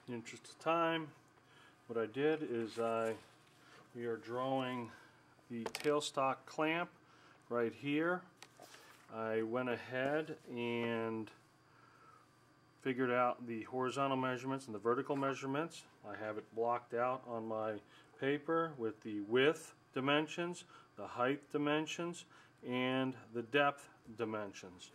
the interest of time, what I did is we are drawing the tailstock clamp right here. I went ahead and figured out the horizontal measurements and the vertical measurements. I have it blocked out on my paper with the width dimensions, the height dimensions, and the depth dimensions.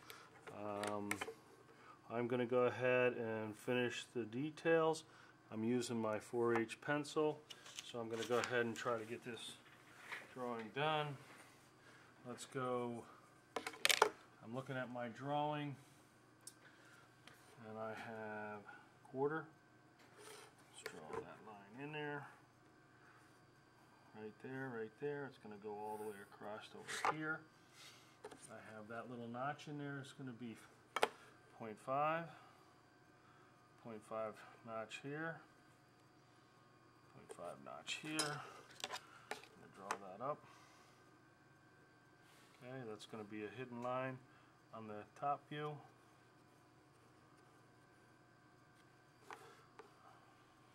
I'm going to go ahead and finish the details. I'm using my 4H pencil, so I'm going to go ahead and try to get this drawing done. Let's go. I'm looking at my drawing, and I have quarter. Let's draw that line in there. Right there, right there. It's going to go all the way across over here. I have that little notch in there. It's going to be 0.5. 0.5 notch here. 0.5 notch here. I'm going to draw that up. Okay, that's going to be a hidden line on the top view.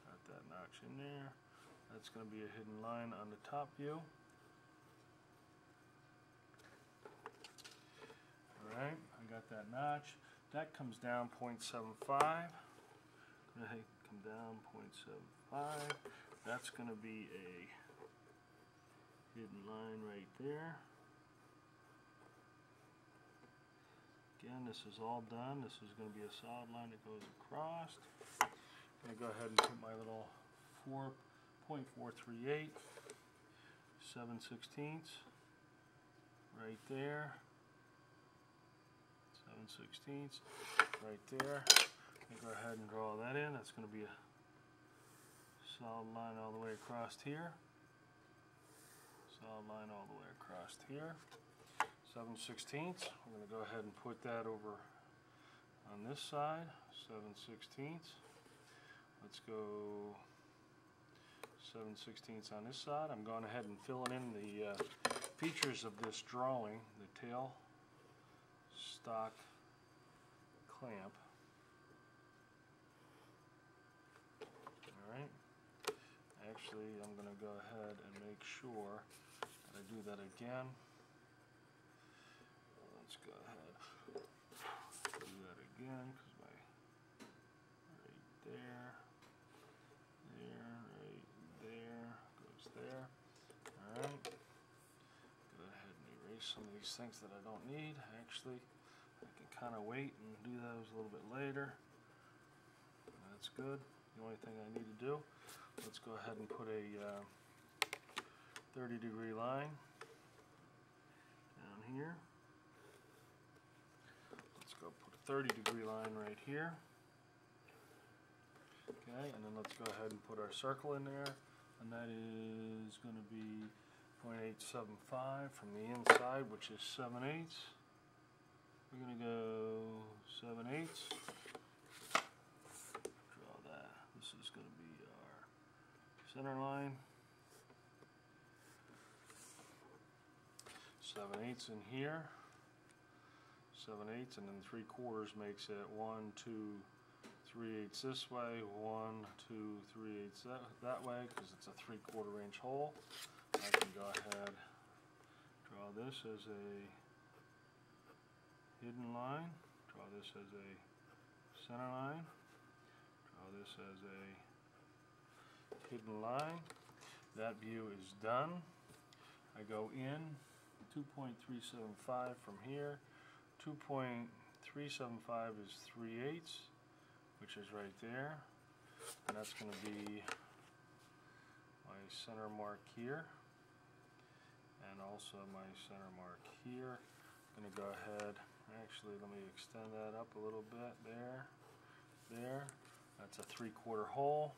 Got that notch in there. That's going to be a hidden line on the top view. Alright, I got that notch. That comes down 0.75. Go ahead, come down 0.75. That's going to be a hidden line right there. Again, this is all done. This is going to be a solid line that goes across. I'm going to go ahead and put my little 4.438 7/16 right there. 7/16 right there. I'm going to go ahead and draw that in. That's going to be a solid line all the way across here. Solid line all the way across here. 7/16. We're going to go ahead and put that over on this side. 7/16. Let's go 7/16 on this side. I'm going ahead and filling in the features of this drawing, the tail stock clamp. Alright. Actually, I'm going to go ahead and make sure that I do that again. Let's go ahead and do that again, because my right there, right there, goes there. Alright. Go ahead and erase some of these things that I don't need. Actually, I can kind of wait and do those a little bit later. That's good. The only thing I need to do, let's go ahead and put a 30-degree line down here. Let's go put a 30-degree line right here. Okay, and then let's go ahead and put our circle in there, and that is going to be 0.875 from the inside, which is 7/8. We're going to go 7/8. Draw that. This is going to be our center line. 7/8 in here. 7/8, and then 3/4 makes it 1, 2, 3/8 this way, 1, 2, 3/8 that way, because it's a 3/4 inch hole. I can go ahead, draw this as a hidden line, draw this as a center line, draw this as a hidden line. That view is done. I go in 2.375 from here. 2.375 is 3/8, which is right there, and that's going to be my center mark here, and also my center mark here. I'm going to go ahead, actually let me extend that up a little bit, there, that's a 3/4 hole.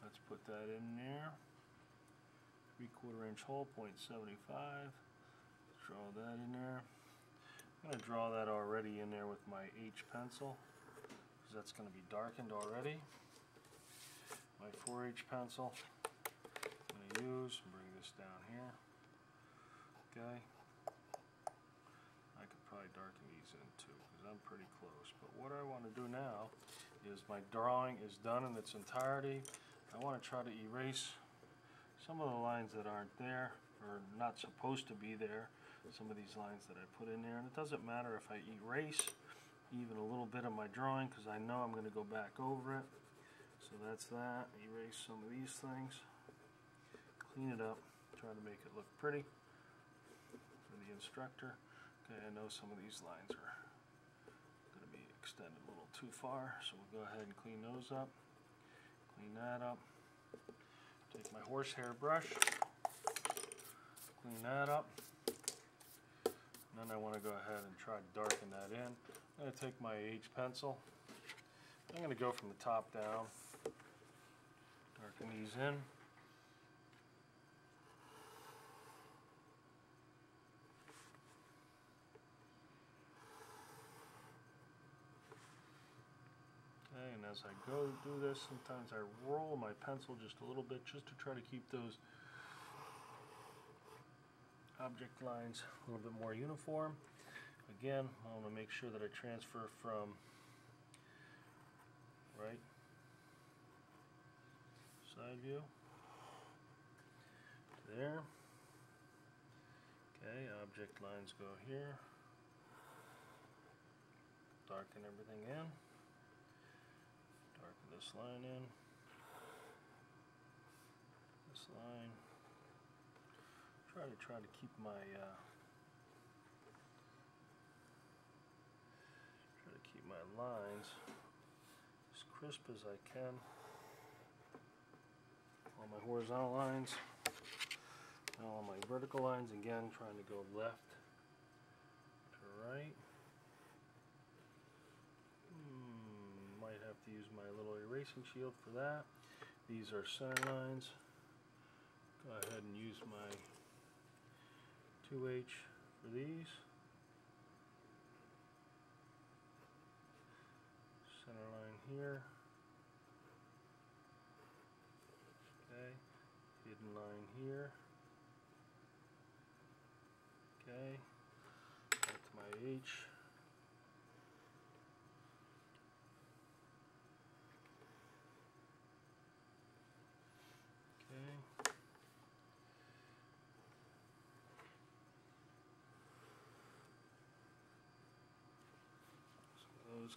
Let's put that in there, 3/4 inch hole, 0.75, draw that in there. I'm going to draw that already in there with my H pencil, because that's going to be darkened already. My 4H pencil I'm going to use, and bring this down here. Okay. I could probably darken these in too, because I'm pretty close. But what I want to do now is my drawing is done in its entirety. I want to try to erase some of the lines that aren't there or not supposed to be there. Some of these lines that I put in there, and it doesn't matter if I erase even a little bit of my drawing because I know I'm going to go back over it. So that's that. Erase some of these things, clean it up, try to make it look pretty for the instructor. Okay, I know some of these lines are going to be extended a little too far, so we'll go ahead and clean those up. Clean that up. Take my horsehair brush, clean that up. And then I want to go ahead and try to darken that in. I'm going to take my H pencil. I'm going to go from the top down, darken these in. Okay, and as I go do this, sometimes I roll my pencil just a little bit just to try to keep those object lines a little bit more uniform. Again, I want to make sure that I transfer from right side view to there. Okay, object lines go here. Darken everything in. Darken this line in. This line. Try to keep my lines as crisp as I can on my horizontal lines. Now on my vertical lines, again trying to go left to right. Might have to use my little erasing shield for that. These are center lines. Go ahead and use my 2H for these. Center line here. Okay. Hidden line here. Okay. Back to my H. Okay.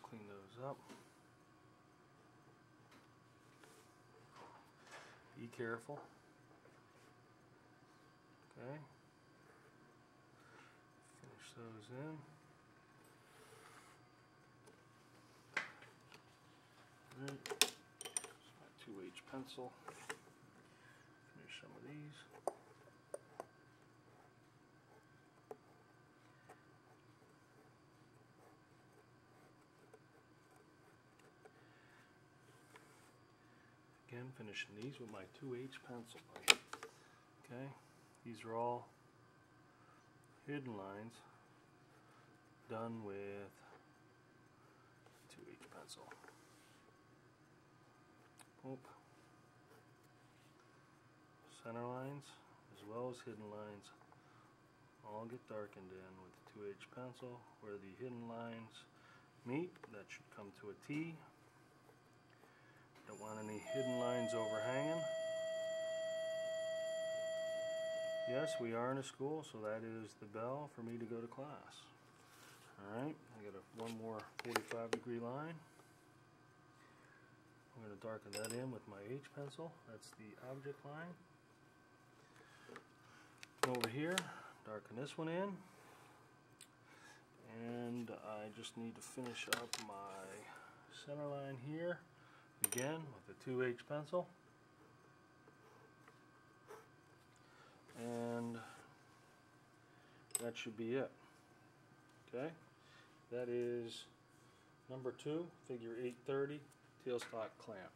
Clean those up. Be careful. Okay. Finish those in. Alright. Here's my 2H pencil. Finish some of these. Again, finishing these with my 2H pencil. Okay, these are all hidden lines done with 2H pencil. Boop. Center lines as well as hidden lines all get darkened in with the 2H pencil. Where the hidden lines meet, that should come to a T. Don't want any hidden lines overhanging. Yes, we are in a school, so that is the bell for me to go to class. Alright, I got one more 45-degree line. I'm going to darken that in with my H pencil. That's the object line. Over here, darken this one in. And I just need to finish up my center line here. Again with the 2H pencil, and that should be it. Okay, that is number 2, figure 830 tailstock clamp.